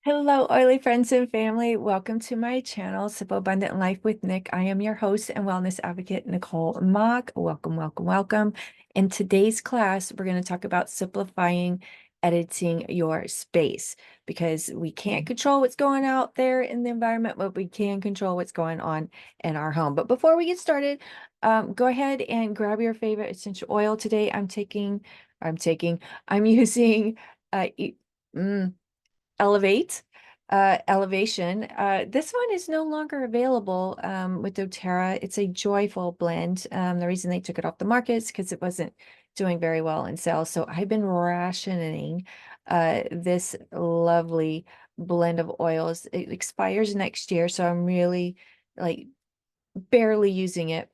Hello, oily friends and family. Welcome to my channel, Sip Abundant Life with Nick. I am your host and wellness advocate, Nicole Mock. Welcome, welcome, welcome. In today's class, we're going to talk about simplifying editing your space because we can't control what's going out there in the environment, but we can control what's going on in our home. But before we get started, go ahead and grab your favorite essential oil. Today, I'm using uh, e- mm, Elevate, Elevation. This one is no longer available with doTERRA. It's a joyful blend. The reason they took it off the market is because it wasn't doing very well in sales. So I've been rationing this lovely blend of oils. It expires next year, so I'm really like barely using it.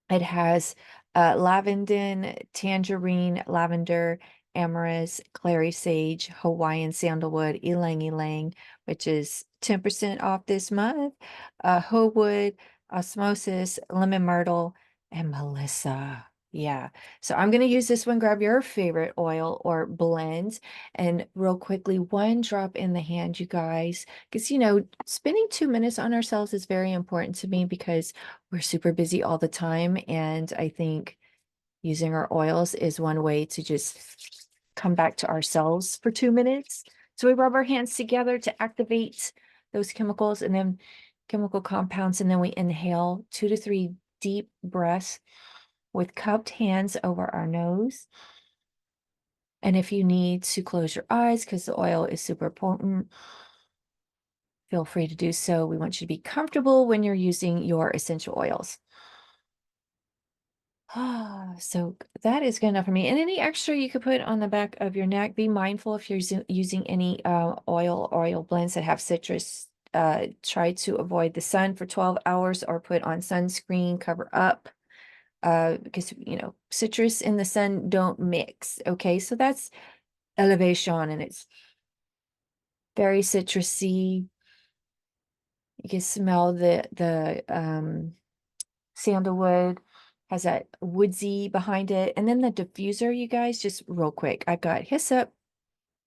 It has lavender, tangerine, lavender, amorous, clary sage, Hawaiian sandalwood, ylang ylang, which is 10% off this month, Howood, osmosis, lemon myrtle, and Melissa. Yeah. So I'm going to use this one. Grab your favorite oil or blend. And real quickly, one drop in the hand, you guys, because, spending 2 minutes on ourselves is very important to me because we're super busy all the time. And I think using our oils is one way to just come back to ourselves for 2 minutes. So we rub our hands together to activate those chemicals and then chemical compounds. And then we inhale 2 to 3 deep breaths with cupped hands over our nose. And if you need to close your eyes because the oil is super potent, feel free to do so. We want you to be comfortable when you're using your essential oils. So that is good enough for me. And any extra you could put on the back of your neck. Be mindful if you're using any oil blends that have citrus. Try to avoid the sun for 12 hours or put on sunscreen, cover up. Because citrus and the sun don't mix. Okay, so that's elevation, and it's very citrusy. You can smell the sandalwood has that woodsy behind it. And then the diffuser, you guys, just real quick. I've got hyssop,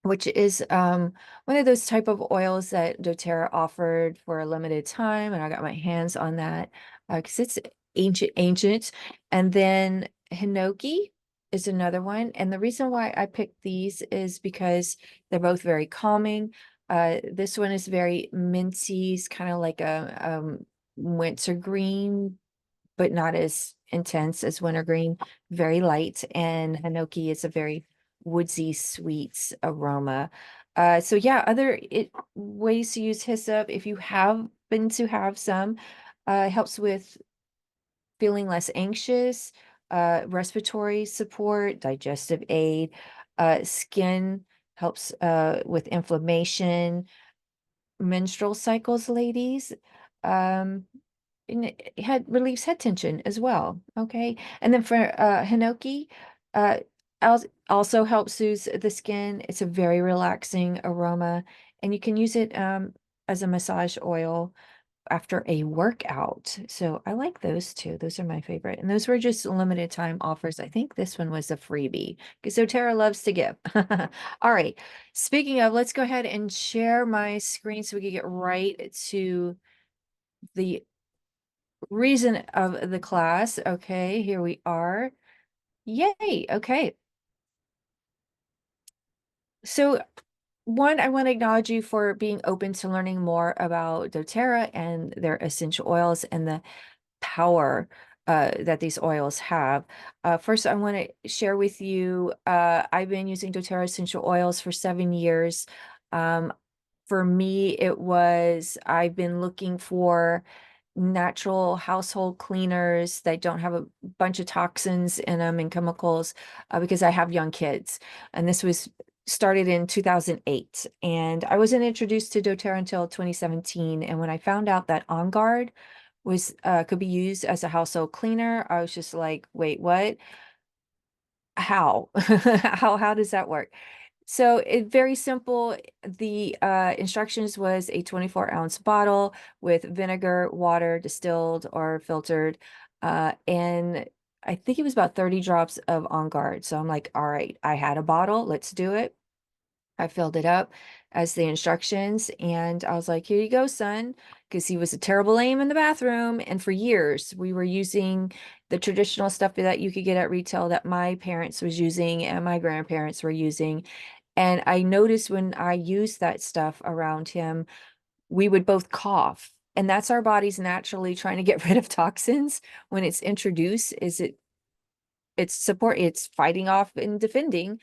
which is one of those type of oils that doTERRA offered for a limited time. And I got my hands on that because it's ancient. And then hinoki is another one. And the reason why I picked these is because they're both very calming. This one is very minty, it's kind of like a wintergreen, but not as intense as wintergreen, very light. And hinoki is a very woodsy, sweet aroma. So yeah, other ways to use hyssop, if you happen to have some, helps with feeling less anxious, respiratory support, digestive aid, skin helps with inflammation, menstrual cycles, ladies. Um, and it had relieves head tension as well. Okay. And then for hinoki, uh also helps soothe the skin. It's a very relaxing aroma, and you can use it as a massage oil after a workout. So I like those two. Those are my favorite. And those were just limited time offers. I think this one was a freebie because doTERRA loves to give. All right. Speaking of, let's go ahead and share my screen so we can get right to the reason of the class. Okay, here we are. Yay. Okay. So one, I want to acknowledge you for being open to learning more about doTERRA and their essential oils and the power that these oils have. First, I want to share with you, I've been using doTERRA essential oils for 7 years. Um, for me, I've been looking for natural household cleaners that don't have a bunch of toxins in them and chemicals because I have young kids. And this was started in 2008. And I wasn't introduced to doTERRA until 2017. And when I found out that On Guard was could be used as a household cleaner, I was just like, wait, what? How? How does that work? So it very simple. The instructions was a 24-ounce bottle with vinegar, water, distilled or filtered, and I think it was about 30 drops of On Guard. So I'm like, all right, I had a bottle, let's do it. I filled it up as the instructions, and I was like, here you go, son, because he was a terrible aim in the bathroom. And for years, we were using the traditional stuff that you could get at retail that my parents was using and my grandparents were using. And I noticed when I used that stuff around him, we would both cough. And that's our bodies naturally trying to get rid of toxins when it's introduced, it's fighting off and defending,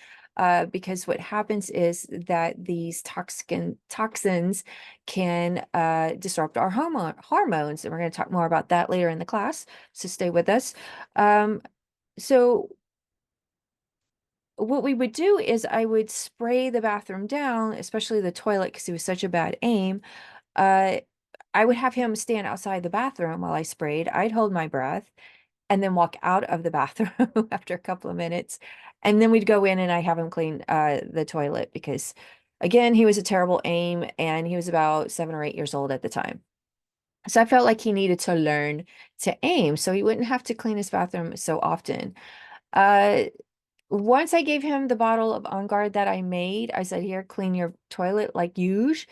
because what happens is that these toxins can disrupt our hormones, and we're going to talk more about that later in the class, so stay with us. So what we would do is I would spray the bathroom down, especially the toilet, because he was such a bad aim. uh I would have him stand outside the bathroom while I sprayed. I'd hold my breath and then walk out of the bathroom after a couple of minutes. And then we'd go in and I have him clean the toilet because, again, he was a terrible aim and he was about 7 or 8 years old at the time. So I felt like he needed to learn to aim so he wouldn't have to clean his bathroom so often. Uh, Once I gave him the bottle of On Guard that I made, I said, here, clean your toilet like usual.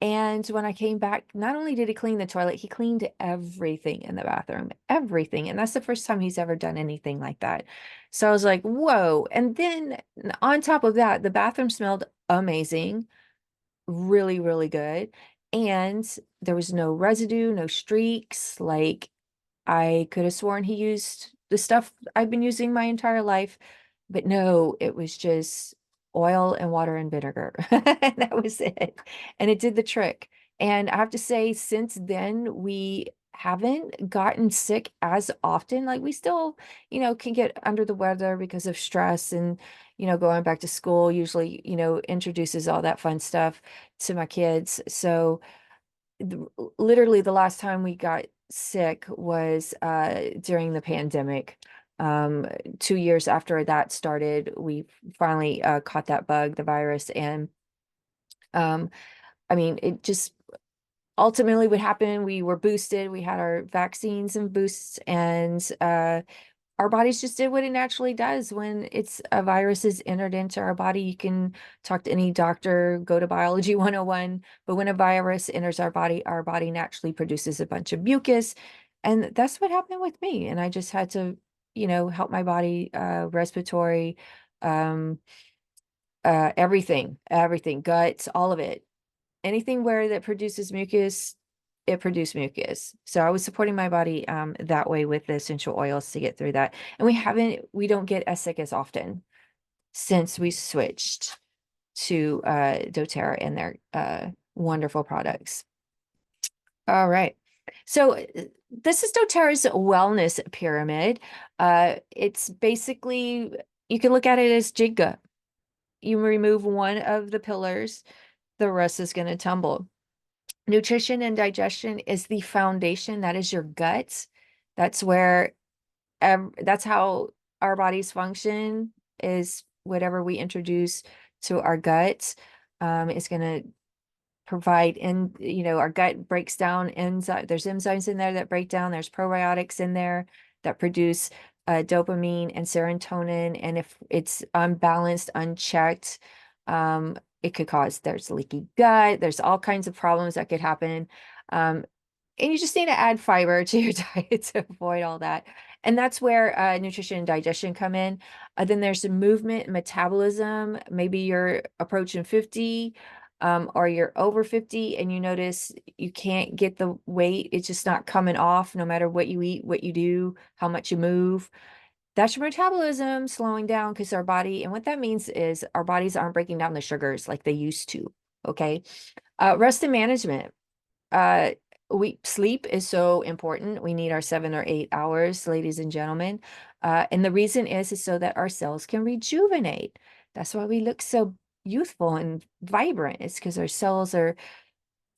And when I came back, not only did he clean the toilet, he cleaned everything in the bathroom, everything. And that's the first time he's ever done anything like that. So I was like, whoa. And then on top of that, the bathroom smelled amazing, really, really good. And there was no residue, no streaks. Like, I could have sworn he used the stuff I've been using my entire life, but no, it was just oil and water and vinegar. And that was it. And it did the trick. And I have to say, since then, we haven't gotten sick as often. Like, we still, can get under the weather because of stress and, going back to school usually, introduces all that fun stuff to my kids. So, literally the last time we got sick was during the pandemic. 2 years after that started, we finally caught that bug, the virus. And um, I mean, it just ultimately what happened, we were boosted, we had our vaccines and boosts, and our bodies just did what it naturally does when it's a virus is entered into our body. You can talk to any doctor, go to biology 101, but when a virus enters our body naturally produces a bunch of mucus. And that's what happened with me. And I just had to, help my body, respiratory, um, everything, guts, all of it. Anything where that produces mucus, it produced mucus. So I was supporting my body that way with the essential oils to get through that. And we don't get as sick as often since we switched to doTERRA and their wonderful products. All right. So this is doTERRA's wellness pyramid. It's basically, you can look at it as Jenga. You remove one of the pillars, the rest is going to tumble. Nutrition and digestion is the foundation. That is your gut. That's where, that's how our bodies function, is whatever we introduce to our gut is going to provide. And our gut breaks down enzyme, there's enzymes in there that break down, there's probiotics in there that produce dopamine and serotonin. And if it's unbalanced, unchecked, it could cause, there's leaky gut, there's all kinds of problems that could happen. And you just need to add fiber to your diet to avoid all that. And that's where nutrition and digestion come in. Then there's movement and metabolism. Maybe you're approaching 50, or you're over 50 and you notice you can't get the weight. It's just not coming off no matter what you eat, what you do, how much you move. That's your metabolism slowing down, because our body, and what that means is our bodies aren't breaking down the sugars like they used to. Okay. Rest and management. Uh, Sleep is so important. We need our 7 or 8 hours, ladies and gentlemen. And the reason is so that our cells can rejuvenate. That's why we look so youthful and vibrant. It's because our cells are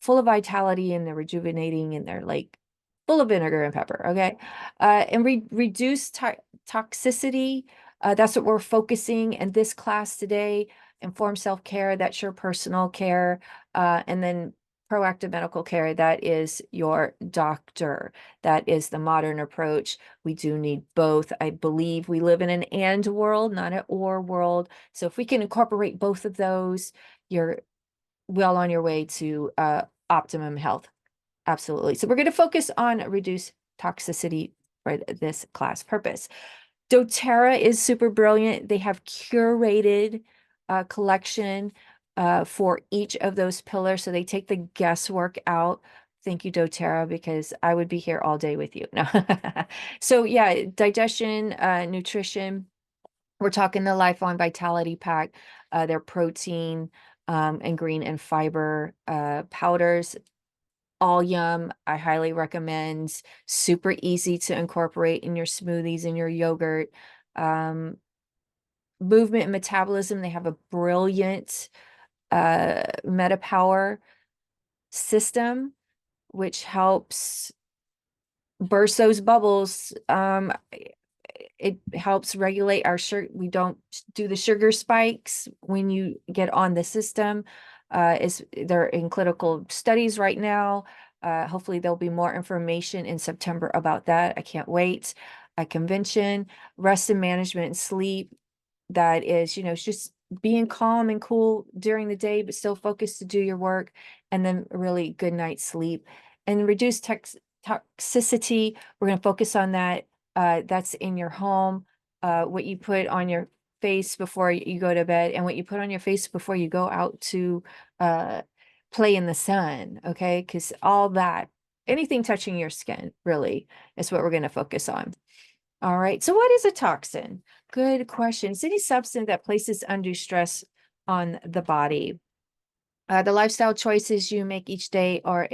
full of vitality and they're rejuvenating and they're like full of vinegar and pepper. Okay. And reduce toxicity. That's what we're focusing in this class today. Informed self-care, that's your personal care. And then proactive medical care, that is your doctor. That is the modern approach. We do need both. I believe we live in an and world, not an or world. So if we can incorporate both of those, you're well on your way to optimum health. Absolutely. So we're going to focus on reduced toxicity for this class purpose. doTERRA is super brilliant. They have curated a collection for each of those pillars. So they take the guesswork out. Thank you, doTERRA, because I would be here all day with you. No. So yeah, digestion, nutrition. We're talking the Lifelong Vitality Pack, their protein and green and fiber powders. All yum. I highly recommend. Super easy to incorporate in your smoothies and your yogurt. Movement and metabolism. They have a brilliant MetaPower system, which helps burst those bubbles. It helps regulate our sugar. We don't do the sugar spikes when you get on the system. They're in clinical studies right now. Hopefully there'll be more information in September about that. I can't wait. A convention, rest and management and sleep. That is, it's just being calm and cool during the day, but still focused to do your work, and then really good night's sleep. And reduce toxicity. We're going to focus on that. That's in your home, what you put on your face before you go to bed, and what you put on your face before you go out to play in the sun, okay? Because all that, anything touching your skin, really, is what we're going to focus on. All right, so what is a toxin? Good question. It's any substance that places undue stress on the body. The lifestyle choices you make each day are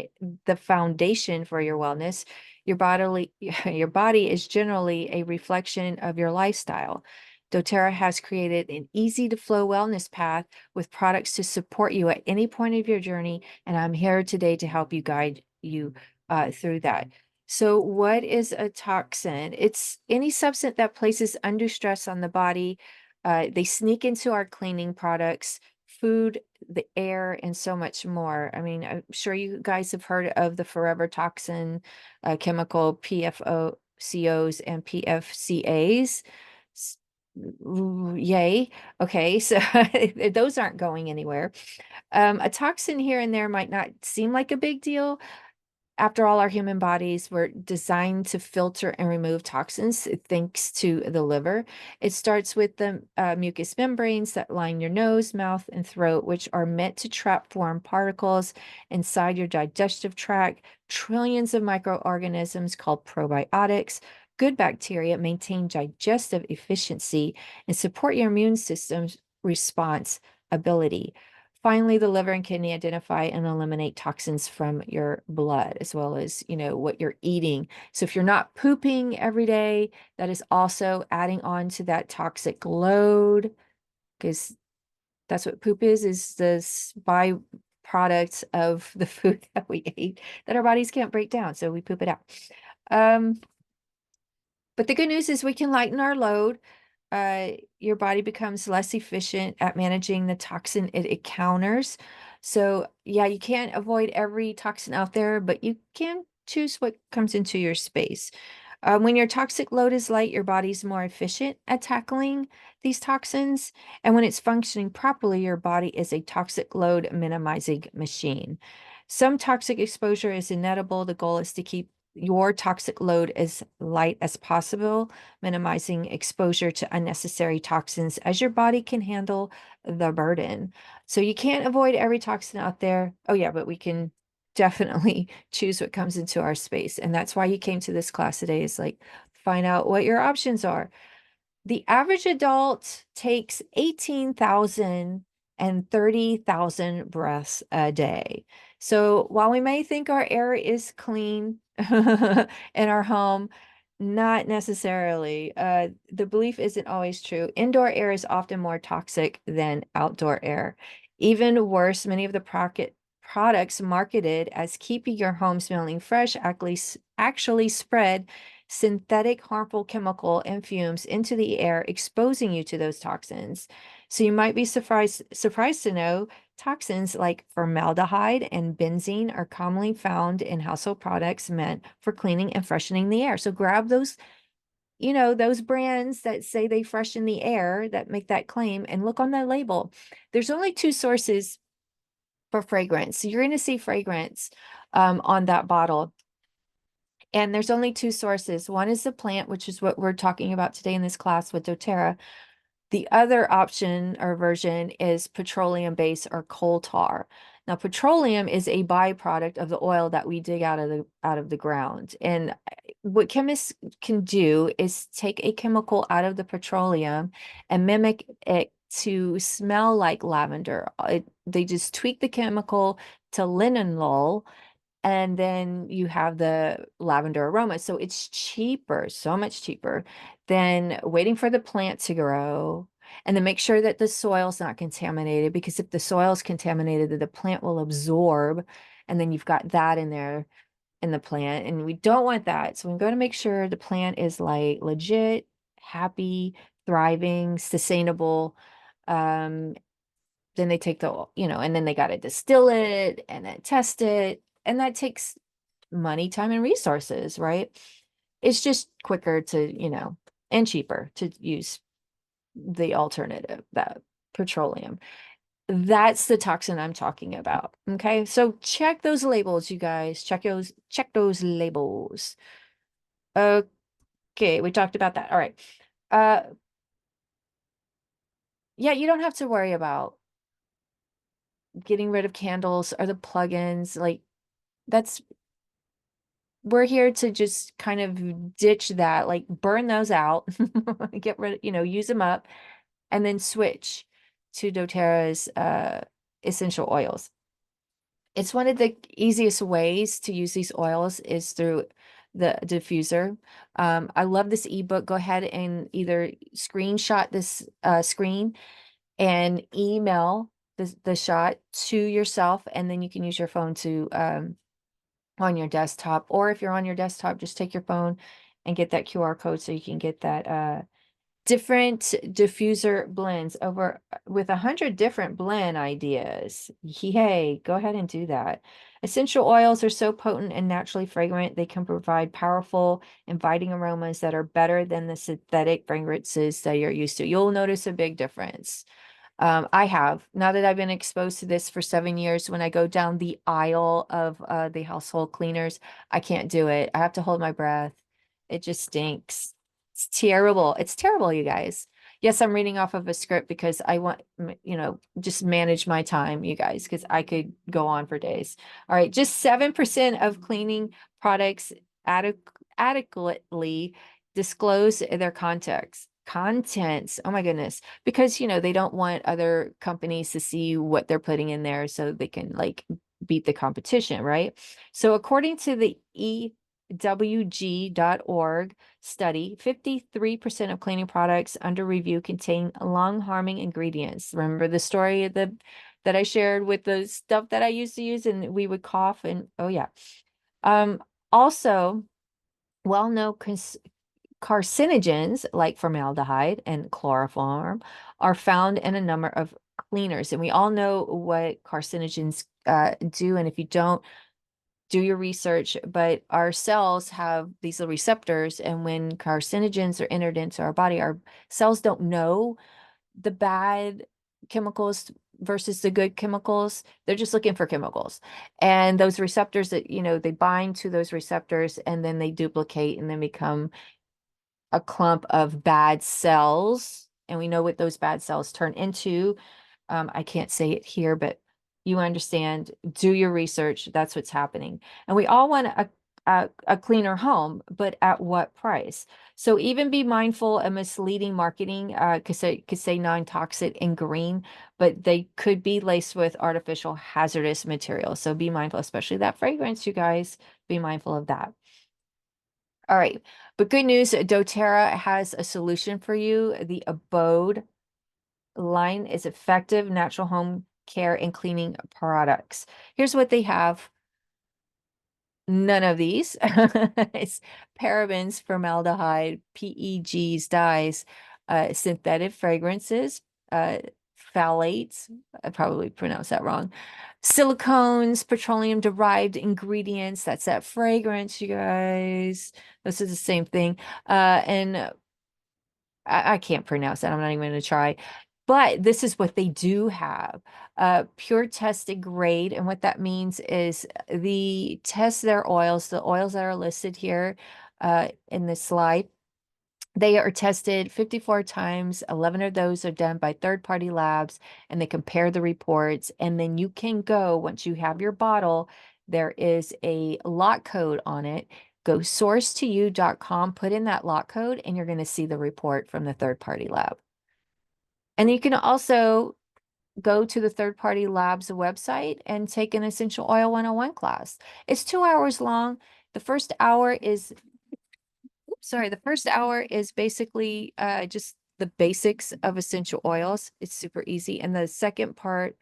the foundation for your wellness. Your body is generally a reflection of your lifestyle. doTERRA has created an easy to flow wellness path with products to support you at any point of your journey, and I'm here today to help you guide you through that. So what is a toxin? It's any substance that places undue stress on the body. They sneak into our cleaning products, food, the air, and so much more. I mean, I'm sure you guys have heard of the forever toxin chemical PFOCOs and PFCAs. Yay. Okay, so those aren't going anywhere. A toxin here and there might not seem like a big deal. After all, our human bodies were designed to filter and remove toxins thanks to the liver. It starts with the mucous membranes that line your nose, mouth, and throat, which are meant to trap foreign particles inside your digestive tract. Trillions of microorganisms called probiotics, good bacteria, maintain digestive efficiency and support your immune system's response ability. Finally, the liver and kidney identify and eliminate toxins from your blood, as well as, what you're eating. So if you're not pooping every day, that is also adding on to that toxic load, because that's what poop is this byproduct of the food that we ate that our bodies can't break down. So we poop it out. But the good news is we can lighten our load. Your body becomes less efficient at managing the toxin it encounters. So yeah, you can't avoid every toxin out there, but you can choose what comes into your space. When your toxic load is light, your body's more efficient at tackling these toxins. And when it's functioning properly, your body is a toxic load minimizing machine. Some toxic exposure is inedible. The goal is to keep your toxic load as light as possible, minimizing exposure to unnecessary toxins as your body can handle the burden. So you can't avoid every toxin out there. Oh yeah, but we can definitely choose what comes into our space. And that's why you came to this class today, is like find out what your options are. The average adult takes 18,000 and 30,000 breaths a day. So while we may think our air is clean in our home, not necessarily. The belief isn't always true. Indoor air is often more toxic than outdoor air. Even worse, many of the products marketed as keeping your home smelling fresh actually spread synthetic harmful chemical and fumes into the air, exposing you to those toxins. So you might be surprised to know toxins like formaldehyde and benzene are commonly found in household products meant for cleaning and freshening the air. So grab those, those brands that say they freshen the air, that make that claim, and look on the label. There's only two sources for fragrance. So you're going to see fragrance on that bottle. And there's only two sources. One is the plant, which is what we're talking about today in this class with doTERRA. The other option or version is petroleum base or coal tar. Now, petroleum is a byproduct of the oil that we dig out of the ground. And what chemists can do is take a chemical out of the petroleum and mimic it to smell like lavender. They just tweak the chemical to linalool, and then you have the lavender aroma. So it's cheaper, so much cheaper than waiting for the plant to grow. And then make sure that the soil's not contaminated, because if the soil's contaminated, the plant will absorb, and then you've got that in there in the plant, and we don't want that. So we're going to make sure the plant is like legit, happy, thriving, sustainable. Um, then they take the, and then they got to distill it and then test it. And that takes money, time, and resources, right? It's just quicker to, and cheaper to use the alternative, that petroleum. That's the toxin I'm talking about. Okay. So check those labels, you guys. Check those labels. Okay, we talked about that. All right. Uh yeah, you don't have to worry about getting rid of candles or the plugins. Like, that's we're here to just kind of ditch that, like burn those out, get rid of, use them up, and then switch to doTERRA's essential oils. It's one of the easiest ways to use these oils is through the diffuser. I love this ebook. Go ahead and either screenshot this screen and email the shot to yourself, and then you can use your phone to on your desktop. Or if you're on your desktop, just take your phone and get that QR code so you can get that different diffuser blends over with 100 different blend ideas. Yay, go ahead and do that. Essential oils are so potent and naturally fragrant, they can provide powerful, inviting aromas that are better than the synthetic fragrances that you're used to. You'll notice a big difference. I have, now that I've been exposed to this for 7 years, when I go down the aisle of the household cleaners, I can't do it. I have to hold my breath. It just stinks. It's terrible. It's terrible, you guys. Yes, I'm reading off of a script because I want, just manage my time, you guys, because I could go on for days. All right, just 7% of cleaning products adequately disclose their contents. Oh my goodness. Because, they don't want other companies to see what they're putting in there so they can like beat the competition, right? So according to the EWG.org study, 53% of cleaning products under review contain lung-harming ingredients. Remember the story of that I shared with the stuff that I used to use, and we would cough, and oh yeah. Also, well-known carcinogens like formaldehyde and chloroform are found in a number of cleaners. And we all know what carcinogens do. And if you don't, do your research. But our cells have these little receptors. And when carcinogens are entered into our body, our cells don't know the bad chemicals versus the good chemicals. They're just looking for chemicals. And those receptors that, they bind to those receptors, and then they duplicate and then become a clump of bad cells. And we know what those bad cells turn into. I can't say it here, but you understand. Do your research. That's what's happening. And we all want a cleaner home, but at what price? So even be mindful of misleading marketing, could say non-toxic and green, but they could be laced with artificial hazardous materials. So be mindful, especially that fragrance, you guys. Be mindful of that. All right, but good news, doTERRA has a solution for you. The Abode line is effective natural home care and cleaning products. Here's what they have. None of these. It's parabens, formaldehyde, PEGs, dyes, synthetic fragrances, phthalates, I probably pronounced that wrong, silicones, petroleum-derived ingredients. That's that fragrance, you guys. This is the same thing. And I can't pronounce that. I'm not even going to try. but this is what they do have. Pure tested grade. And what that means is the test their oils, the oils that are listed here in this slide, they are tested 54 times. 11 of those are done by third-party labs, and they compare the reports. And then you can go, once you have your bottle, there is a lot code on it. Go sourcetoyou.com, put in that lot code, and you're going to see the report from the third-party lab. And you can also go to the third-party lab's website and take an Essential Oil 101 class. It's 2 hours long. The first hour is sorry, the first hour is basically just the basics of essential oils. It's super easy. And the second part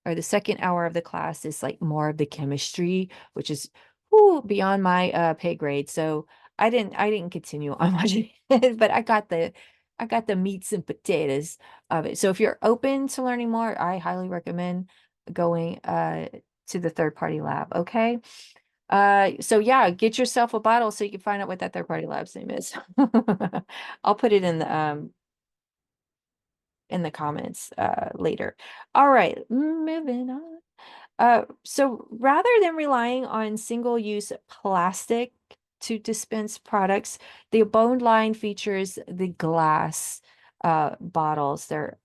or the second hour of the class is like more of the chemistry, which is beyond my pay grade. So I didn't continue on watching it, but I got the meats and potatoes of it. So if you're open to learning more, I highly recommend going to the third party lab. Okay. So yeah, get yourself a bottle so you can find out what that third party lab's name is. I'll put it in the comments later. All right, moving on. So rather than relying on single-use plastic to dispense products, the Abode line features the glass bottles. They're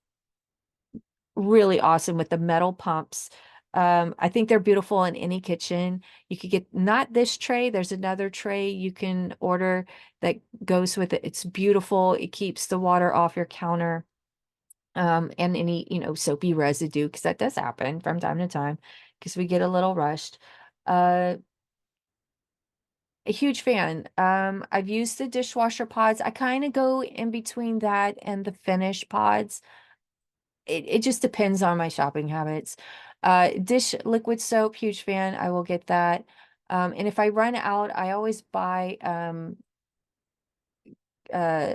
really awesome with the metal pumps. I think they're beautiful in any kitchen. You could get not this tray. There's another tray you can order that goes with it. It's beautiful. It keeps the water off your counter. And any, soapy residue, because that does happen from time to time, because we get a little rushed. A huge fan. I've used the dishwasher pods. I kind of go in between that and the finish pods. It just depends on my shopping habits. Dish liquid soap, huge fan. I will get that. And if I run out, I always buy uh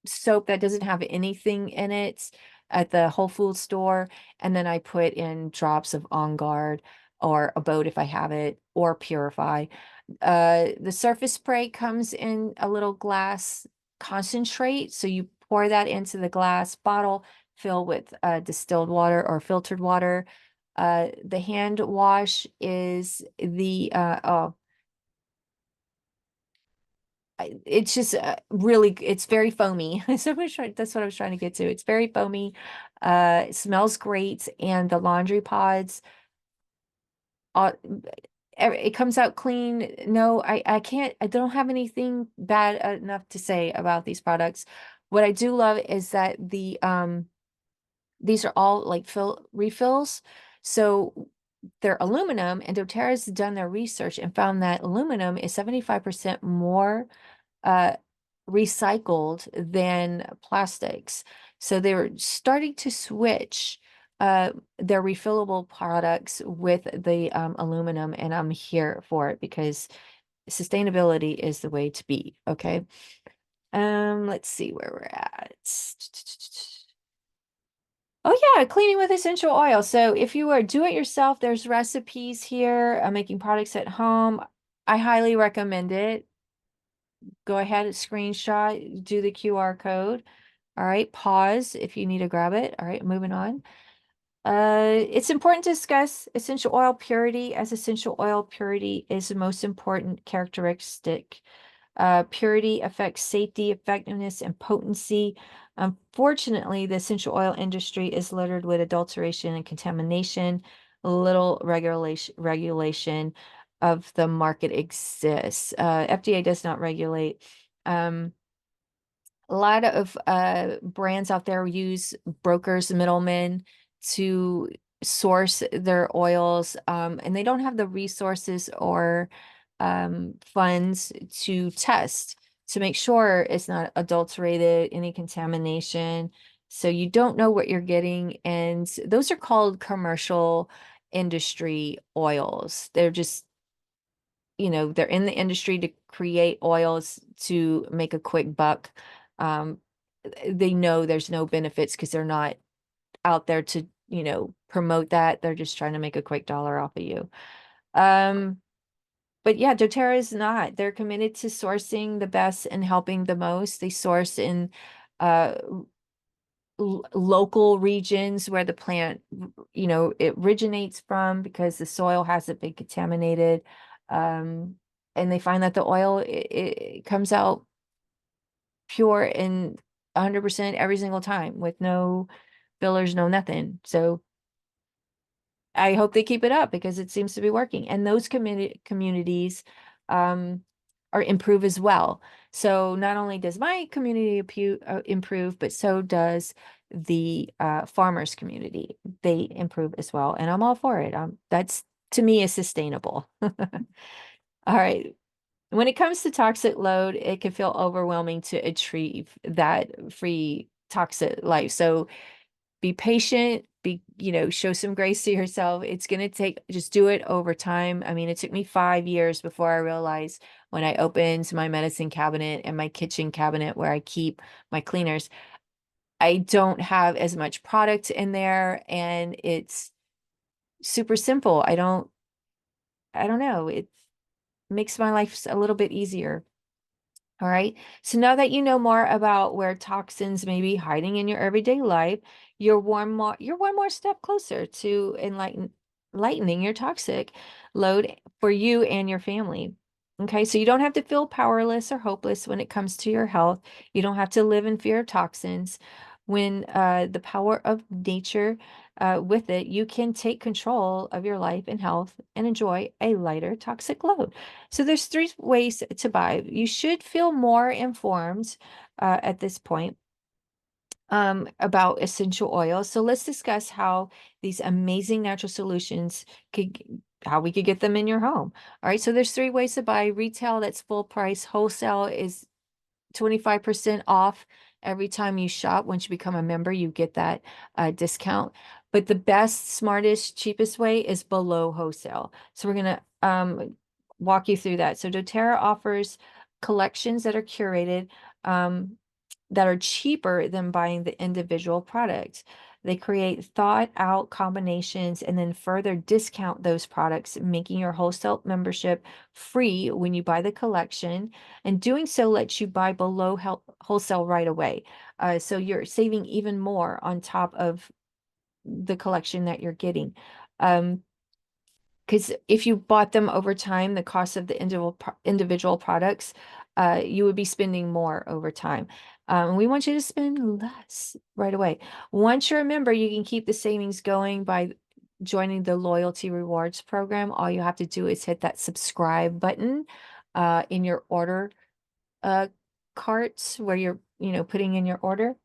soap that doesn't have anything in it at the Whole Foods store, and then I put in drops of On Guard or Abode if I have it, or Purify. The surface spray comes in a little glass concentrate, so you pour that into the glass bottle, fill with distilled water or filtered water. The hand wash is the oh, it's just really, it's very foamy. So that's what I was trying to get to. It's very foamy. It smells great, and the laundry pods, uh, it comes out clean. No, I can't, I don't have anything bad enough to say about these products. What I do love is that these are all like refills. So they're aluminum, and doTERRA's done their research and found that aluminum is 75% more uh, recycled than plastics. So they're starting to switch their refillable products with the aluminum, and I'm here for it because sustainability is the way to be. Okay. Let's see where we're at. Oh yeah, cleaning with essential oil. So if you are do it yourself, there's recipes here, making products at home. I highly recommend it. Go ahead and screenshot, do the QR code. All right, pause if you need to grab it. All right, moving on. It's important to discuss essential oil purity, as essential oil purity is the most important characteristic. Purity affects safety, effectiveness, and potency. Unfortunately, the essential oil industry is littered with adulteration and contamination. Little regulation of the market exists. FDA does not regulate. A lot of brands out there use brokers, middlemen to source their oils, and they don't have the resources or funds to test to make sure it's not adulterated, any contamination. So you don't know what you're getting, and those are called commercial industry oils. They're just, they're in the industry to create oils to make a quick buck. Um, they know there's no benefits because they're not out there to, promote that. They're just trying to make a quick dollar off of you. But yeah, doTERRA is not. They're committed to sourcing the best and helping the most. They source in uh local regions where the plant, it originates from because the soil hasn't been contaminated. Um, and they find that the oil it comes out pure and 100% every single time with no fillers, no nothing. So I hope they keep it up because it seems to be working. And those communities um, are improve as well. So not only does my community improve, but so does the farmers community. They improve as well. And I'm all for it. That's to me is sustainable. All right. When it comes to toxic load, it can feel overwhelming to achieve that free toxic life. So be patient, show some grace to yourself. It's going to just do it over time. I mean, it took me 5 years before I realized when I opened my medicine cabinet and my kitchen cabinet where I keep my cleaners, I don't have as much product in there and it's super simple. I don't know. It makes my life a little bit easier. All right. So now that you know more about where toxins may be hiding in your everyday life, you're one more step closer to lightening your toxic load for you and your family. Okay, so you don't have to feel powerless or hopeless when it comes to your health. You don't have to live in fear of toxins. When the power of nature with it, you can take control of your life and health and enjoy a lighter toxic load. So there's three ways to buy. You should feel more informed at this point about essential oils. So let's discuss how these amazing natural solutions how we could get them in your home. All right. So there's three ways to buy. Retail, that's full price. Wholesale is 25% off every time you shop. Once you become a member, you get that discount. But the best, smartest, cheapest way is below wholesale. So we're going to walk you through that. So doTERRA offers collections that are curated that are cheaper than buying the individual product. They create thought out combinations and then further discount those products, making your wholesale membership free when you buy the collection. And doing so lets you buy below wholesale right away. So you're saving even more on top of the collection that you're getting. Because if you bought them over time, the cost of the individual products, you would be spending more over time. We want you to spend less right away. Once you're a member, you can keep the savings going by joining the loyalty rewards program. All you have to do is hit that subscribe button in your order cart where you're, putting in your order.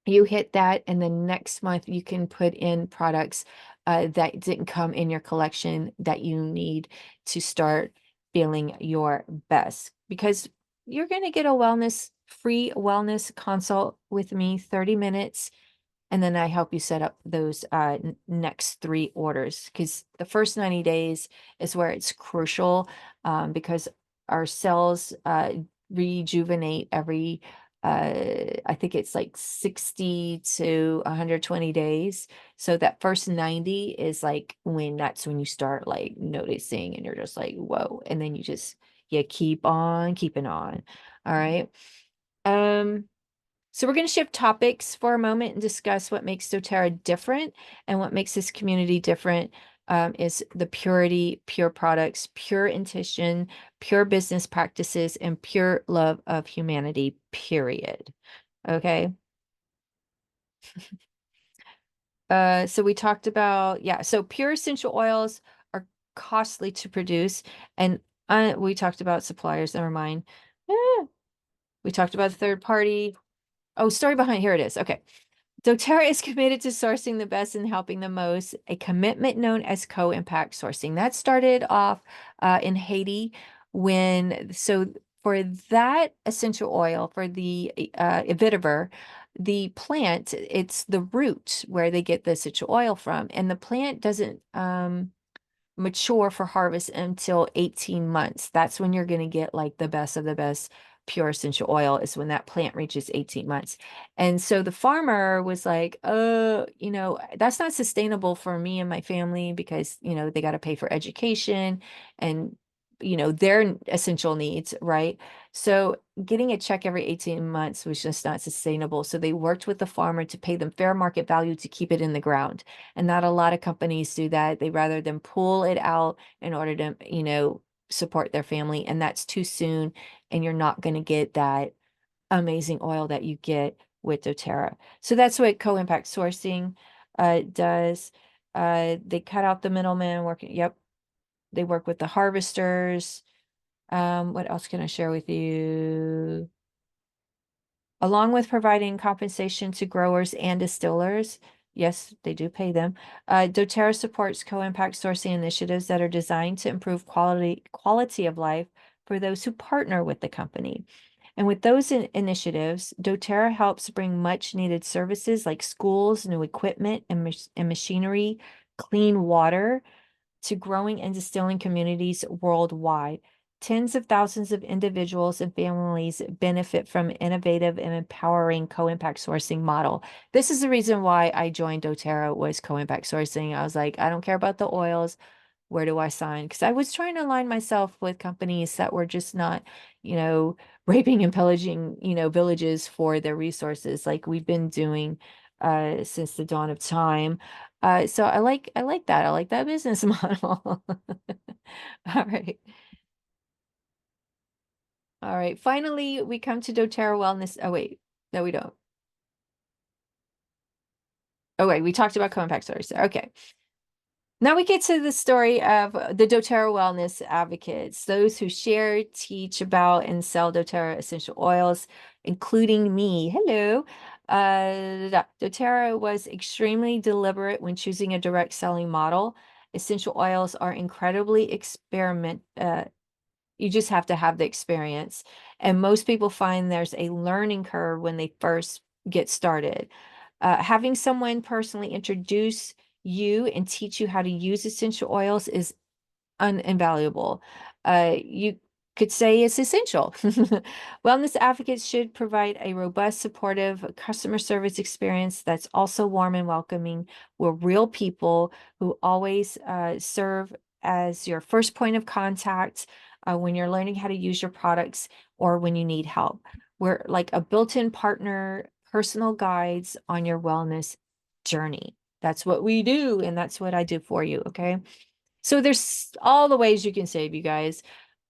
You hit that, and then next month you can put in products that didn't come in your collection that you need to start feeling your best. Because you're going to get a free wellness consult with me, 30 minutes. And then I help you set up those next three orders because the first 90 days is where it's crucial because our cells rejuvenate every, I think it's like 60 to 120 days. So that first 90 is like that's when you start like noticing and you're just like, whoa. And then you keep on keeping on. All right. So we're going to shift topics for a moment and discuss what makes doTERRA different, and what makes this community different is the purity, pure products, pure intention, pure business practices, and pure love of humanity, period. Okay. So we talked about, yeah, so pure essential oils are costly to produce, and we talked about suppliers, never mind. We talked about the third party. Oh, story behind, here it is. Okay. doTERRA is committed to sourcing the best and helping the most, a commitment known as co-impact sourcing. That started off in Haiti so for that essential oil, for the vetiver, the plant, it's the root where they get the essential oil from. And the plant doesn't mature for harvest until 18 months. That's when you're going to get like the best of the best pure essential oil is when that plant reaches 18 months. And so the farmer was like, that's not sustainable for me and my family because, they got to pay for education and their essential needs, right? So getting a check every 18 months was just not sustainable. So they worked with the farmer to pay them fair market value to keep it in the ground. And not a lot of companies do that. They rather than pull it out in order to, support their family. And that's too soon. And you're not going to get that amazing oil that you get with doTERRA. So that's what co-impact sourcing does. They cut out the middleman working. Yep. They work with the harvesters. What else can I share with you? Along with providing compensation to growers and distillers, yes, they do pay them. doTERRA supports co-impact sourcing initiatives that are designed to improve quality of life for those who partner with the company. And with those initiatives, doTERRA helps bring much needed services like schools, new equipment and machinery, clean water to growing and distilling communities worldwide. Tens of thousands of individuals and families benefit from innovative and empowering co-impact sourcing model. This is the reason why I joined doTERRA was co-impact sourcing. I was like, I don't care about the oils. Where do I sign? Because I was trying to align myself with companies that were just not, raping and pillaging, villages for their resources like we've been doing since the dawn of time. So I like that. I like that business model. All right. All right. Finally, we come to doTERRA Wellness. Oh, wait. No, we don't. Oh, wait. We talked about co-impact stores. Okay. Now we get to the story of the doTERRA Wellness Advocates, those who share, teach about, and sell doTERRA essential oils, including me. Hello. doTERRA was extremely deliberate when choosing a direct selling model. Essential oils are incredibly you just have to have the experience. And most people find there's a learning curve when they first get started. Having someone personally introduce you and teach you how to use essential oils is invaluable. You could say it's essential. Wellness advocates should provide a robust, supportive customer service experience that's also warm and welcoming. We're real people who always serve as your first point of contact when you're learning how to use your products or when you need help. We're like a built-in partner, personal guides on your wellness journey. That's what we do, and that's what I do for you. Okay. So there's all the ways you can save, you guys.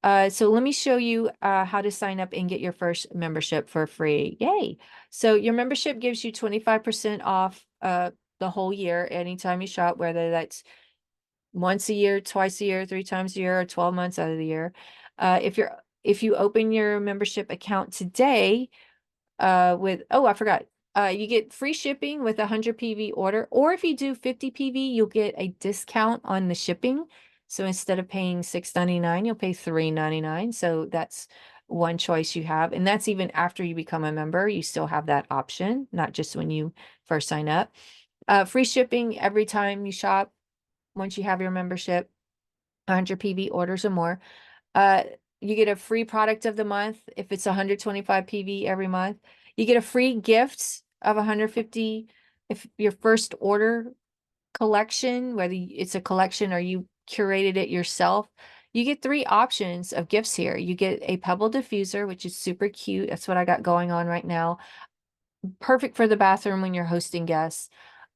So let me show you how to sign up and get your first membership for free. Yay. So your membership gives you 25% off the whole year anytime you shop, whether that's once a year, twice a year, 3 times a year, or 12 months out of the year. If you open your membership account today, I forgot. You get free shipping with a 100 PV order, or if you do 50 PV, you'll get a discount on the shipping. So instead of paying $6.99, you'll pay $3.99. So that's one choice you have. And that's even after you become a member, you still have that option, not just when you first sign up. Free shipping every time you shop once you have your membership, 100 PV orders or more. Uh, you get a free product of the month if it's 125 PV every month. You get a free gift of 150 if your first order collection, whether it's a collection or you curated it yourself. You get 3 options of gifts here. You get a pebble diffuser, which is super cute. That's what I got going on right now. Perfect for the bathroom when you're hosting guests.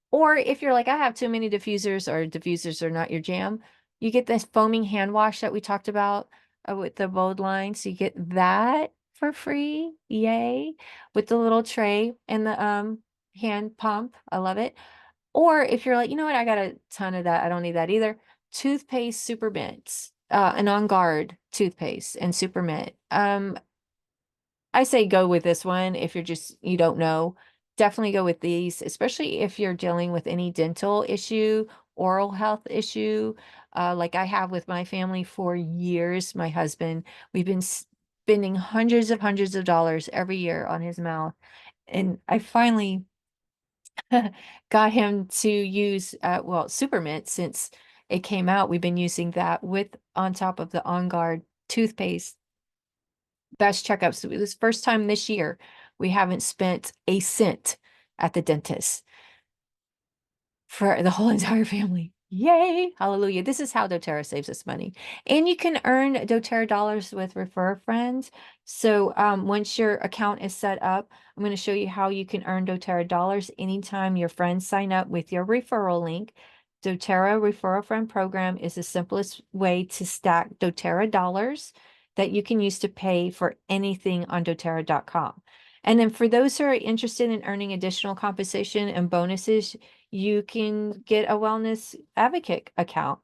Or if you're like, I have too many diffusers or diffusers are not your jam, you get this foaming hand wash that we talked about with the bold line. So you get that for free. Yay. With the little tray and the hand pump. I love it. Or if you're like, you know what, I got a ton of that. I don't need that either. Toothpaste super mints, an On Guard toothpaste and super mint. I say go with this one if you don't know. Definitely go with these, especially if you're dealing with any dental issue, oral health issue, like I have with my family for years. My husband, we've been spending hundreds of dollars every year on his mouth. And I finally got him to use, Supermint since it came out. We've been using that with on top of the On Guard toothpaste. Best checkups. This first time this year, we haven't spent a cent at the dentist for the whole entire family. Yay! Hallelujah. This is how doTERRA saves us money. And you can earn doTERRA dollars with refer friends. So once your account is set up, I'm going to show you how you can earn doTERRA dollars anytime your friends sign up with your referral link. doTERRA Referral Friend Program is the simplest way to stack doTERRA dollars that you can use to pay for anything on doTERRA.com. And then for those who are interested in earning additional compensation and bonuses, you can get a wellness advocate account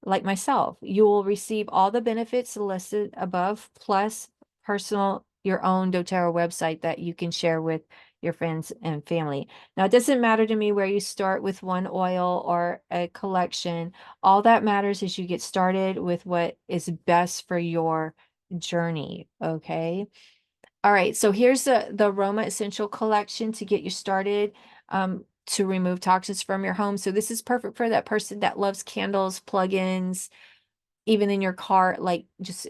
like myself. You will receive all the benefits listed above, plus your own doTERRA website that you can share with your friends and family. Now, it doesn't matter to me where you start with one oil or a collection. All that matters is you get started with what is best for your journey. Okay. All right, so here's the Aroma Essential Collection to get you started to remove toxins from your home. So this is perfect for that person that loves candles, plugins, even in your car. Like, just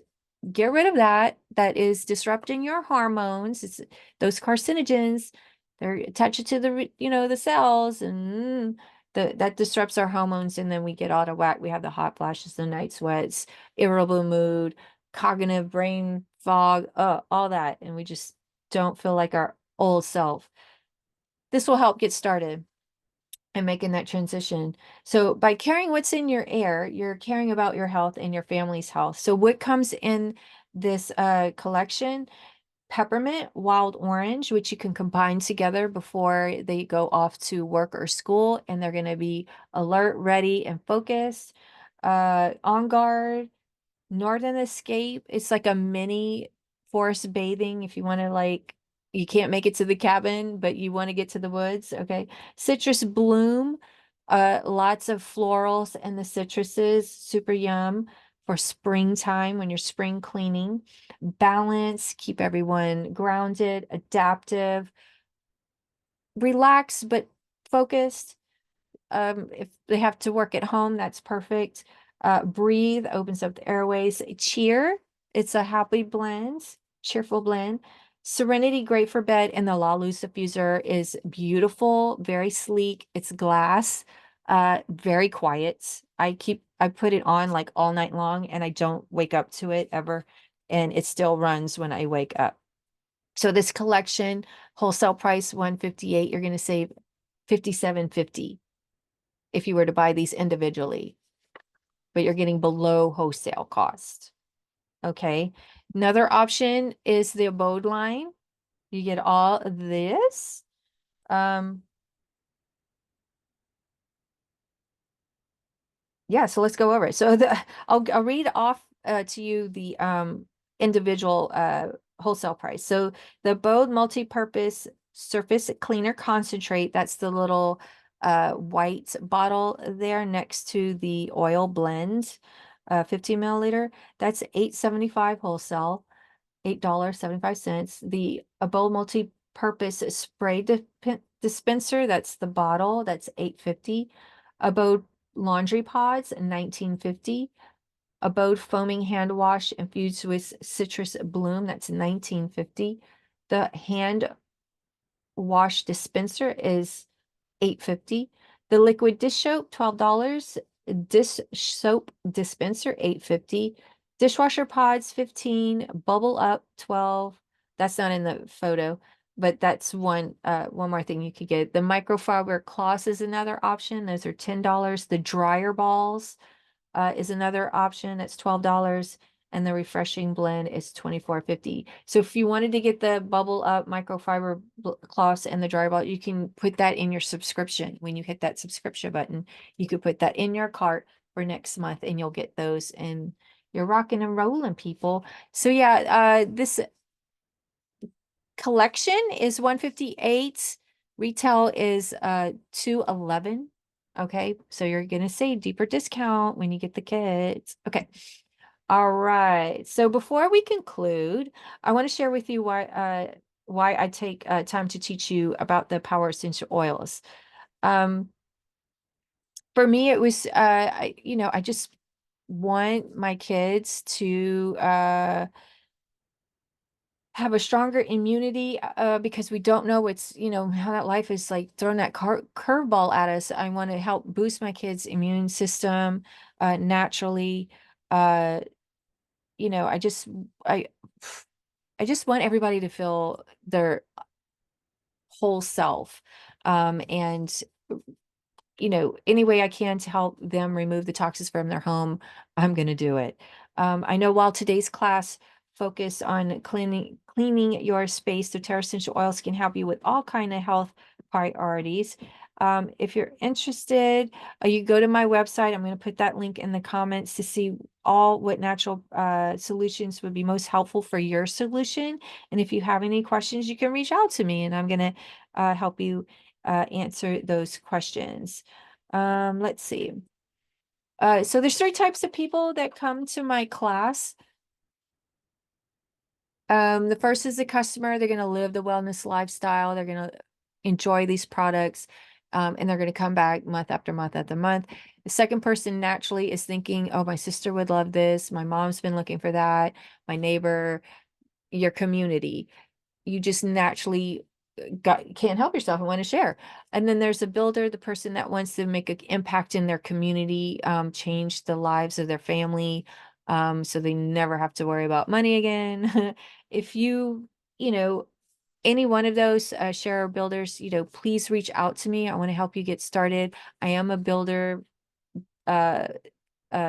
get rid of that. That is disrupting your hormones. It's those carcinogens. They're attached to the cells, and that disrupts our hormones, and then we get out of whack. We have the hot flashes, the night sweats, irritable mood, cognitive brain fog, all that, and we just don't feel like our old self. This will help get started and making that transition. So by caring what's in your air, you're caring about your health and your family's health. So what comes in this collection? Peppermint, wild orange, which you can combine together before they go off to work or school, and they're going to be alert, ready, and focused. On guard, Northern Escape. It's like a mini forest bathing if you want to, like, you can't make it to the cabin, but you want to get to the woods. Okay. Citrus Bloom. Lots of florals and the citruses. Super yum for springtime when you're spring cleaning. Balance, keep everyone grounded, adaptive, relaxed, but focused. If they have to work at home, that's perfect. Breathe opens up the airways. Cheer, it's a happy blend, cheerful blend. Serenity, great for bed. And the La Luz diffuser is beautiful, very sleek. It's glass, very quiet. I put it on like all night long, and I don't wake up to it ever. And it still runs when I wake up. So this collection, wholesale price 158, you're going to save 57.50 if you were to buy these individually, but you're getting below wholesale cost. Okay. Another option is the Abode line. You get all of this. Yeah, so let's go over it. So I'll read off to you the individual wholesale price. So the Bode multi-purpose surface cleaner concentrate, that's the little white bottle there next to the oil blend, 15 milliliter. That's $8.75 wholesale, $8.75. The Bode multi-purpose spray dispenser, that's the bottle, that's $8.50. Abode laundry pods, $19.50. Abode foaming hand wash infused with citrus bloom, that's $19.50. The hand wash dispenser is $8.50. The liquid dish soap, $12. Dish soap dispenser, $8.50. Dishwasher pods, $15. Bubble up, $12. That's not in the photo, but that's one more thing you could get. The microfiber cloths is another option. Those are $10. The dryer balls is another option. That's $12. And the refreshing blend is $24.50. So if you wanted to get the bubble up microfiber cloths and the dryer ball, you can put that in your subscription. When you hit that subscription button, you could put that in your cart for next month, and you'll get those, and you're rocking and rolling, people. So yeah, this collection is 158. Retail is 211. Okay, so you're gonna save deeper discount when you get the kits. Okay. All right. So before we conclude, I want to share with you why I take time to teach you about the power essential oils. Um, for me, it was I just want my kids to have a stronger immunity because we don't know what's, how that life is like throwing that curveball at us. I want to help boost my kids' immune system naturally. Uh, I just I I just want everybody to feel their whole self. And any way I can to help them remove the toxins from their home, I'm going to do it. I know while today's class focus on cleaning your space, doTERRA essential oils can help you with all kind of health priorities. If you're interested, you go to my website. I'm going to put that link in the comments to see all what natural solutions would be most helpful for your solution. And if you have any questions, you can reach out to me, and I'm going to help you answer those questions. Let's see. So there's 3 types of people that come to my class. The first is the customer. They're going to live the wellness lifestyle. They're going to enjoy these products, and they're going to come back month after month after month. The second person naturally is thinking, oh, my sister would love this. My mom's been looking for that. My neighbor, your community. You just naturally can't help yourself and want to share. And then there's a builder, the person that wants to make an impact in their community, change the lives of their family, so they never have to worry about money again. If you know, any one of those share builders, please reach out to me. I want to help you get started. I am a builder uh,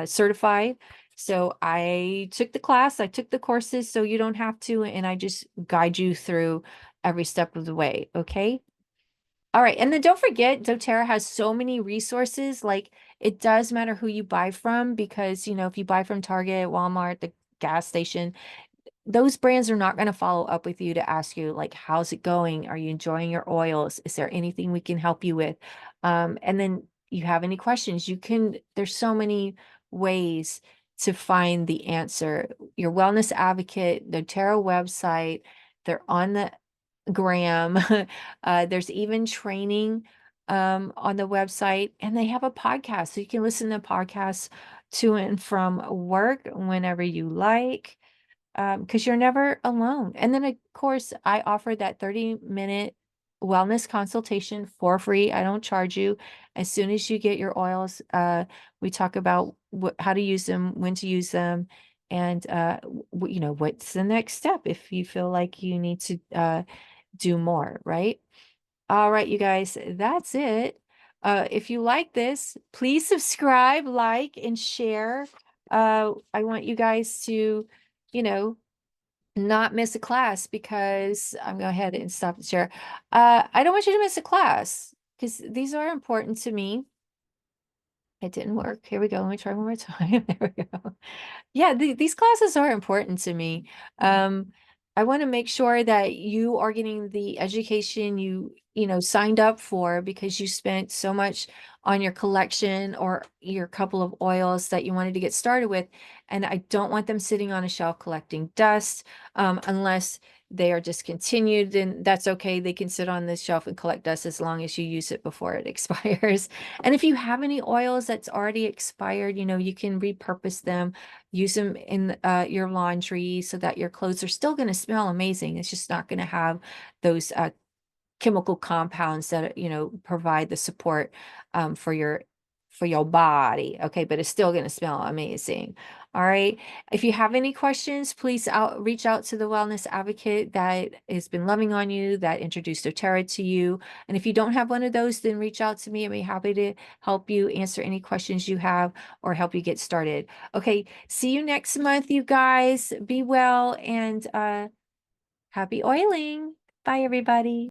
certified. So I took the class, I took the courses, so you don't have to, and I just guide you through every step of the way. Okay. All right. And then don't forget, doTERRA has so many resources. Like, it does matter who you buy from, because, if you buy from Target, Walmart, the gas station, those brands are not going to follow up with you to ask you, like, how's it going? Are you enjoying your oils? Is there anything we can help you with? And then you have any questions, there's so many ways to find the answer. Your wellness advocate, the doTERRA website, they're on the gram. There's even training on the website, and they have a podcast. So you can listen to podcasts to and from work whenever you like, because you're never alone. And then, of course, I offer that 30-minute wellness consultation for free. I don't charge you. As soon as you get your oils, we talk about how to use them, when to use them, and what's the next step if you feel like you need to do more, right? All right, you guys, that's it. If you like this, please subscribe, like, and share. I want you guys to, you know, not miss a class, because I'm going to go ahead and stop the share. I don't want you to miss a class, because these are important to me. It didn't work. Here we go. Let me try one more time. There we go. Yeah, these classes are important to me. I want to make sure that you are getting the education you signed up for, because you spent so much on your collection or your couple of oils that you wanted to get started with. And I don't want them sitting on a shelf collecting dust, unless they are discontinued, then that's okay. They can sit on the shelf and collect dust as long as you use it before it expires. And if you have any oils that's already expired, you can repurpose them, use them in your laundry, so that your clothes are still going to smell amazing. It's just not going to have those chemical compounds that provide the support for your body. Okay, but it's still going to smell amazing. All right. If you have any questions, please reach out to the wellness advocate that has been loving on you, that introduced doTERRA to you. And if you don't have one of those, then reach out to me. I'd be happy to help you answer any questions you have or help you get started. Okay, see you next month, you guys. Be well, and happy oiling. Bye, everybody.